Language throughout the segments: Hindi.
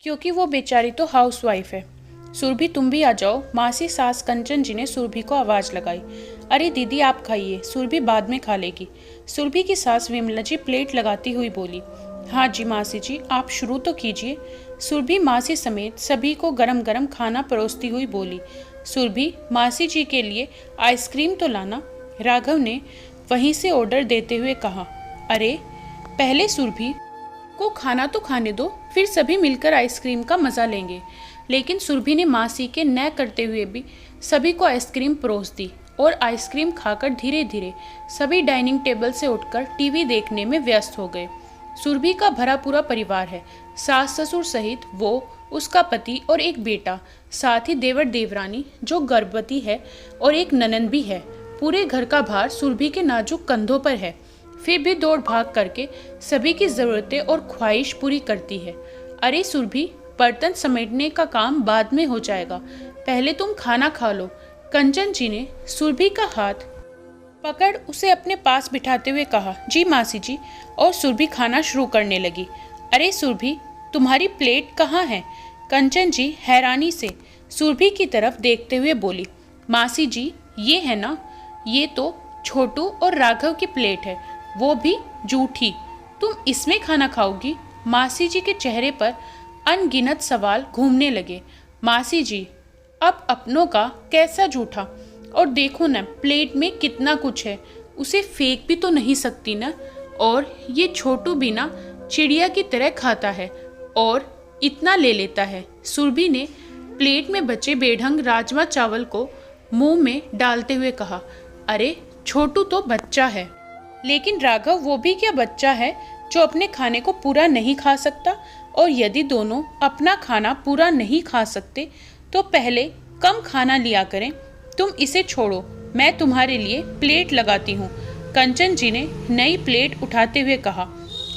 क्योंकि वो बेचारी तो हाउसवाइफ है। सुरभि तुम भी आ जाओ, मासी सास कंचन जी ने सुरभि को आवाज लगाई। अरे दीदी आप खाइए, सुरभि बाद में खा लेगी। सुरभि की सास विमला जी प्लेट लगाती हुई बोली। हाँ जी मासी जी, आप शुरू तो कीजिए। सुरभि मासी समेत सभी को गरम गरम खाना परोसती हुई बोली। सुरभि मासी जी के लिए आइसक्रीम तो लाना, राघव ने वहीं से ऑर्डर देते हुए कहा। अरे पहले सुरभि को खाना तो खाने दो, फिर सभी मिलकर आइसक्रीम का मजा लेंगे। लेकिन सुरभि ने मासी के न करते हुए भी सभी को आइसक्रीम परोस दी और आइसक्रीम खाकर धीरे धीरे सभी डाइनिंग टेबल से उठकर टीवी देखने में व्यस्त हो गए। सुरभि का भरा पूरा परिवार है, सास ससुर सहित वो, उसका पति और एक बेटा, साथ ही देवर देवरानी जो गर्भवती है और एक ननंद भी है। पूरे घर का भार सुरभि के नाजुक कंधों पर है, फिर भी दौड़ भाग करके सभी की जरूरतें और ख्वाहिश पूरी करती है। अरे सुरभि, बर्तन समेटने का काम बाद में हो जाएगा, पहले तुम खाना खा लो। कंचन जी ने सुरभि का हाथ पकड़ उसे अपने पास बिठाते हुए कहा। जी मासी जी, और सुरभि खाना शुरू करने लगी। अरे सुरभि, तुम्हारी प्लेट कहाँ है? कंचन जी हैरानी से सुरभि की तरफ देखते हुए बोली। मासी जी ये है ना, ये तो छोटू और राघव की प्लेट है, वो भी जूठी। तुम इसमें खाना खाओगी? मासी जी के चेहरे पर अनगिनत सवाल घूमने लगे। मासी जी, अब अपनों का कैसा जूठा? और देखो ना प्लेट में कितना कुछ है, उसे फेंक भी तो नहीं सकती ना। और ये छोटू भी ना चिड़िया की तरह खाता है और इतना ले लेता है। सुरभि ने प्लेट में बचे बेढंग राजमा चावल को मुंह में डालते हुए कहा। अरे छोटू तो बच्चा है, लेकिन राघव वो भी क्या बच्चा है जो अपने खाने को पूरा नहीं खा सकता? और यदि दोनों अपना खाना पूरा नहीं खा सकते तो पहले कम खाना लिया करें। तुम इसे छोड़ो, मैं तुम्हारे लिए प्लेट लगाती हूँ। कंचन जी ने नई प्लेट उठाते हुए कहा।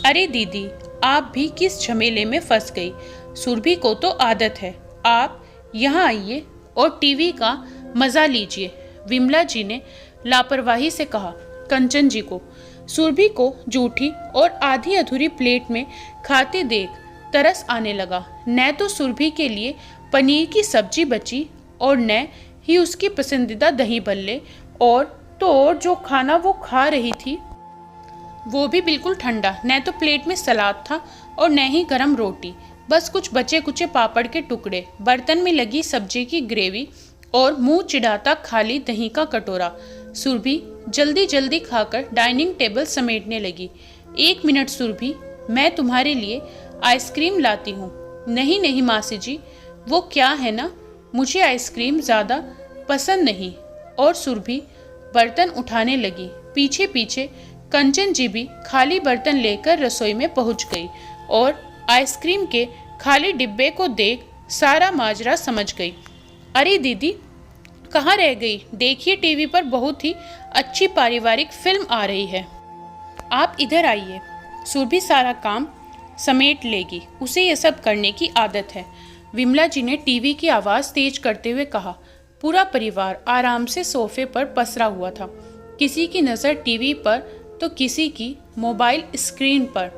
अरे दीदी, आप भी किस झमेले में फंस गई? सुरभि को तो आदत है, आप यहाँ आइए और टीवी का मजा लीजिए, विमला जी ने लापरवाही से कहा कंचन जी को। सुरभि को जूठी और आधी अधूरी प्लेट में खाते देख तरस आने लगा। न तो सुरभि के लिए पनीर की सब्जी बची और न ही उसकी पसंदीदा दही बल्ले, और जो खाना वो खा रही थी वो भी बिल्कुल ठंडा। न तो प्लेट में सलाद था और न ही गरम रोटी, बस कुछ बचे कुचे पापड़ के टुकड़े, बर्तन में लगी सब्जी की ग्रेवी और मुंह चिढ़ाता खाली दही का कटोरा। सुरभि जल्दी जल्दी खाकर डाइनिंग टेबल समेटने लगी। 1 मिनट सुरभि, मैं तुम्हारे लिए आइसक्रीम लाती हूँ। नहीं नहीं मासी जी, वो क्या है ना, मुझे आइसक्रीम ज़्यादा पसंद नहीं। और सुरभि बर्तन उठाने लगी। पीछे पीछे कंचन जी भी खाली बर्तन लेकर रसोई में पहुंच गई और आइसक्रीम के खाली डिब्बे को देख सारा माजरा समझ गई। अरे दीदी कहाँ रह गई? देखिए टीवी पर बहुत ही अच्छी पारिवारिक फिल्म आ रही है, आप इधर आइए। सुरभि सारा काम समेट लेगी, उसे ये सब करने की आदत है। विमला जी ने टीवी की आवाज़ तेज करते हुए कहा। पूरा परिवार आराम से सोफे पर पसरा हुआ था। किसी की नज़र टीवी पर तो किसी की मोबाइल स्क्रीन पर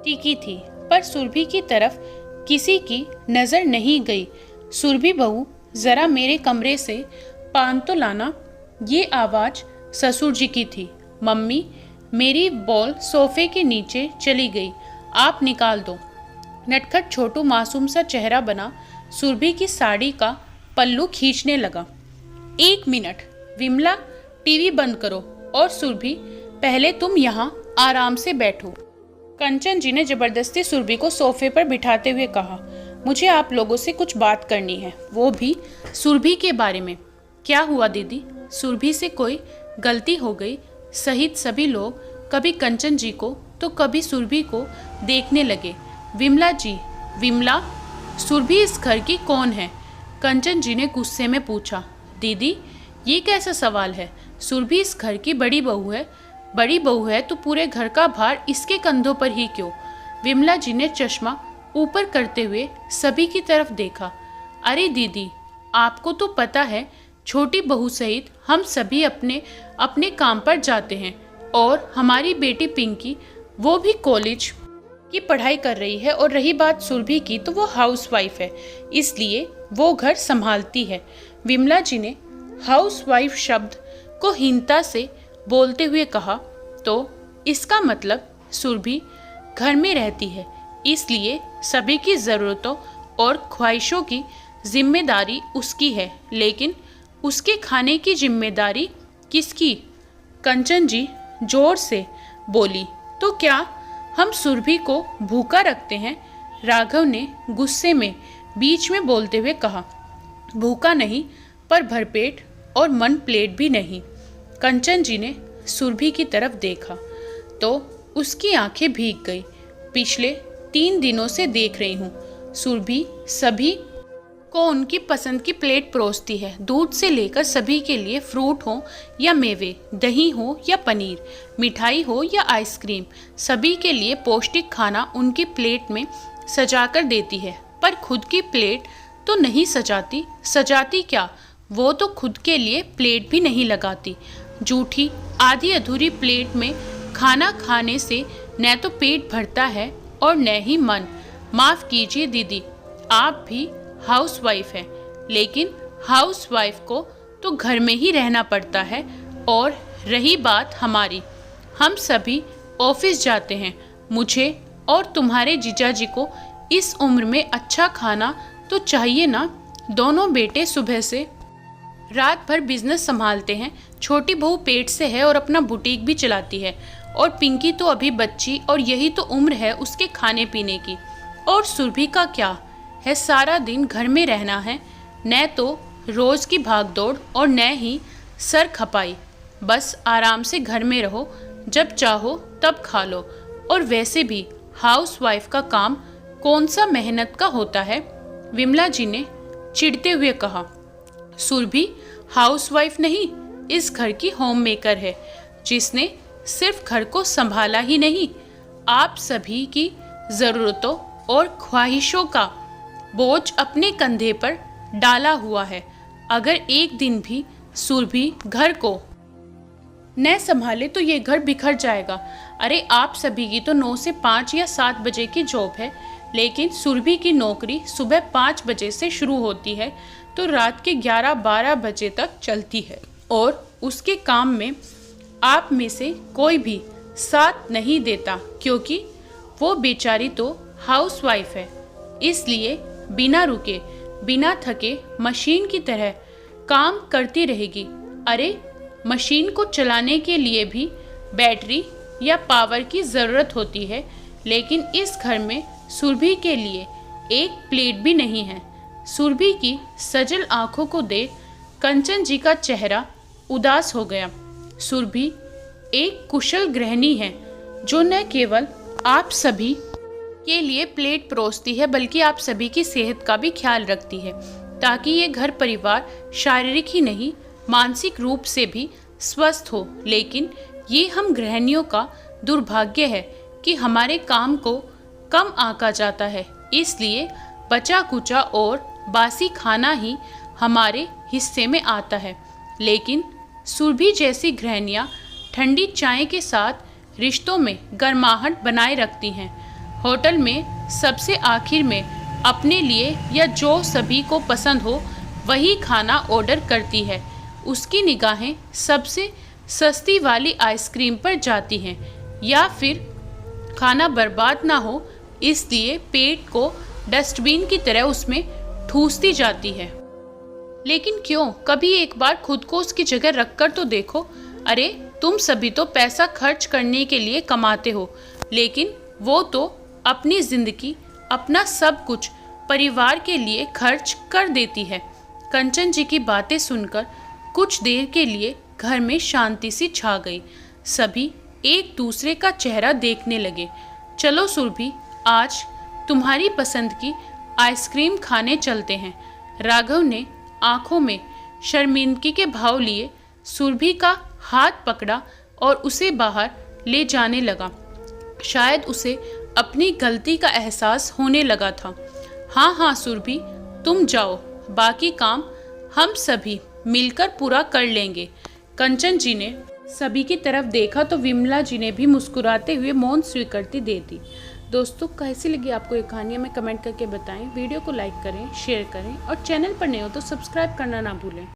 टिकी थी, पर सुरभि की तरफ किसी की नज़र नहीं गई। सुरभि बहू, ज़रा मेरे कमरे से पान तो लाना। ये आवाज़ ससुर जी की थी। मम्मी, मेरी बॉल सोफे के नीचे चली गई, आप निकाल दो। नटखट छोटू मासूम सा चेहरा बना सुरभि की साड़ी का पल्लू खींचने लगा। 1 मिनट, विमला टीवी बंद करो, और सुरभि पहले तुम यहाँ आराम से बैठो। कंचन जी ने जबरदस्ती सुरभि को सोफे पर बिठाते हुए कहा। मुझे आप लोगों से कुछ बात करनी है, वो भी सुरभि के बारे में। क्या हुआ दीदी? सुरभि से कोई गलती हो गई? सहित सभी लोग कभी कंचन जी को तो कभी सुरभि को देखने लगे। विमला जी, विमला, सुरभि इस घर की कौन है? कंचन जी ने गुस्से में पूछा। दीदी ये कैसा सवाल है? सुरभि इस घर की बड़ी बहू है। बड़ी बहू है तो पूरे घर का भार इसके कंधों पर ही क्यों? विमला जी ने चश्मा ऊपर करते हुए सभी की तरफ देखा। अरे दीदी, आपको तो पता है छोटी बहू सहित हम सभी अपने अपने काम पर जाते हैं, और हमारी बेटी पिंकी वो भी कॉलेज की पढ़ाई कर रही है, और रही बात सुरभि की तो वो हाउसवाइफ है, इसलिए वो घर संभालती है। विमला जी ने हाउसवाइफ शब्द को हीनता से बोलते हुए कहा, तो इसका मतलब सुरभि घर में रहती है, इसलिए सभी की ज़रूरतों और ख्वाहिशों की जिम्मेदारी उसकी है, लेकिन उसके खाने की जिम्मेदारी किसकी? कंचन जी जोर से बोली, तो क्या हम सुरभि को भूखा रखते हैं? राघव ने गुस्से में बीच में बोलते हुए कहा, भूखा नहीं, पर भरपेट और मन प्लेट भी नहीं। कंचन जी ने सुरभि की तरफ देखा तो उसकी आंखें भीग गई। पिछले 3 दिनों से देख रही हूँ, सुरभि सभी को उनकी पसंद की प्लेट परोसती है। दूध से लेकर सभी के लिए फ्रूट हो या मेवे, दही हो या पनीर, मिठाई हो या आइसक्रीम, सभी के लिए पौष्टिक खाना उनकी प्लेट में सजाकर देती है। पर खुद की प्लेट तो नहीं सजाती। सजाती क्या, वो तो खुद के लिए प्लेट भी नहीं लगाती। जूठी आधी अधूरी प्लेट में खाना खाने से न तो पेट भरता है और न ही मन। माफ़ कीजिए दीदी, आप भी हाउसवाइफ है, लेकिन हाउसवाइफ को तो घर में ही रहना पड़ता है। और रही बात हमारी, हम सभी ऑफिस जाते हैं। मुझे और तुम्हारे जीजा जी को इस उम्र में अच्छा खाना तो चाहिए ना। दोनों बेटे सुबह से रात भर बिजनेस संभालते हैं। छोटी बहू पेट से है और अपना बुटीक भी चलाती है, और पिंकी तो अभी बच्ची, और यही तो उम्र है उसके खाने पीने की। और सुरभि का क्या है, सारा दिन घर में रहना है, न तो रोज़ की भागदौड़ और न ही सर खपाई। बस आराम से घर में रहो, जब चाहो तब खा लो। और वैसे भी हाउसवाइफ का काम कौन सा मेहनत का होता है? विमला जी ने चिढ़ते हुए कहा, सुरभि हाउसवाइफ नहीं, इस घर की होम मेकर है, जिसने सिर्फ घर को संभाला ही नहीं, आप सभी की ज़रूरतों और ख्वाहिशों का बोझ अपने कंधे पर डाला हुआ है। अगर एक दिन भी सुरभि घर को न संभाले तो ये घर बिखर जाएगा। अरे आप सभी की तो 9 से 5 या 7 बजे की जॉब है, लेकिन सुरभि की नौकरी सुबह 5 बजे से शुरू होती है तो रात के 11-12 बजे तक चलती है, और उसके काम में आप में से कोई भी साथ नहीं देता, क्योंकि वो बेचारी तो हाउसवाइफ है। इसलिए बिना रुके बिना थके मशीन की तरह काम करती रहेगी। अरे मशीन को चलाने के लिए भी बैटरी या पावर की ज़रूरत होती है, लेकिन इस घर में सुरभि के लिए एक प्लेट भी नहीं है। सुरभि की सजल आंखों को देख कंचन जी का चेहरा उदास हो गया। सुरभि एक कुशल गृहिणी है, जो न केवल आप सभी के लिए प्लेट परोसती है, बल्कि आप सभी की सेहत का भी ख्याल रखती है, ताकि ये घर परिवार शारीरिक ही नहीं मानसिक रूप से भी स्वस्थ हो। लेकिन ये हम गृहिणियों का दुर्भाग्य है कि हमारे काम को कम आंका जाता है, इसलिए बचा कुचा और बासी खाना ही हमारे हिस्से में आता है। लेकिन सुरभि जैसी गृहिणियाँ ठंडी चाय के साथ रिश्तों में गर्माहट बनाए रखती हैं। होटल में सबसे आखिर में अपने लिए या जो सभी को पसंद हो वही खाना ऑर्डर करती है। उसकी निगाहें सबसे सस्ती वाली आइसक्रीम पर जाती हैं, या फिर खाना बर्बाद ना हो इसलिए पेट को डस्टबिन की तरह उसमें ठूसती जाती है। लेकिन क्यों, कभी एक बार खुद को उसकी जगह रखकर तो देखो। अरे तुम सभी तो पैसा खर्च करने के लिए कमाते हो, लेकिन वो तो अपनी जिंदगी, अपना सब कुछ परिवार के लिए खर्च कर देती है। कंचन जी की बातें सुनकर कुछ देर के लिए घर में शांति सी छा गई। सभी एक दूसरे का चेहरा देखने लगे। चलो सुरभि, आज तुम्हारी पसंद की आइसक्रीम खाने चलते हैं। राघव ने आंखों में शर्मिंदगी के भाव लिए सुरभि का हाथ पकड़ा और उसे बाहर ले जाने लगा। शायद उसे अपनी गलती का एहसास होने लगा था। हाँ हाँ सुरभि, तुम जाओ, बाकी काम हम सभी मिलकर पूरा कर लेंगे। कंचन जी ने सभी की तरफ देखा तो विमला जी ने भी मुस्कुराते हुए मौन स्वीकृति दे दी। दोस्तों कैसी लगी आपको ये कहानी हमें कमेंट करके बताएं। वीडियो को लाइक करें, शेयर करें और चैनल पर नए हो तो सब्सक्राइब करना ना भूलें।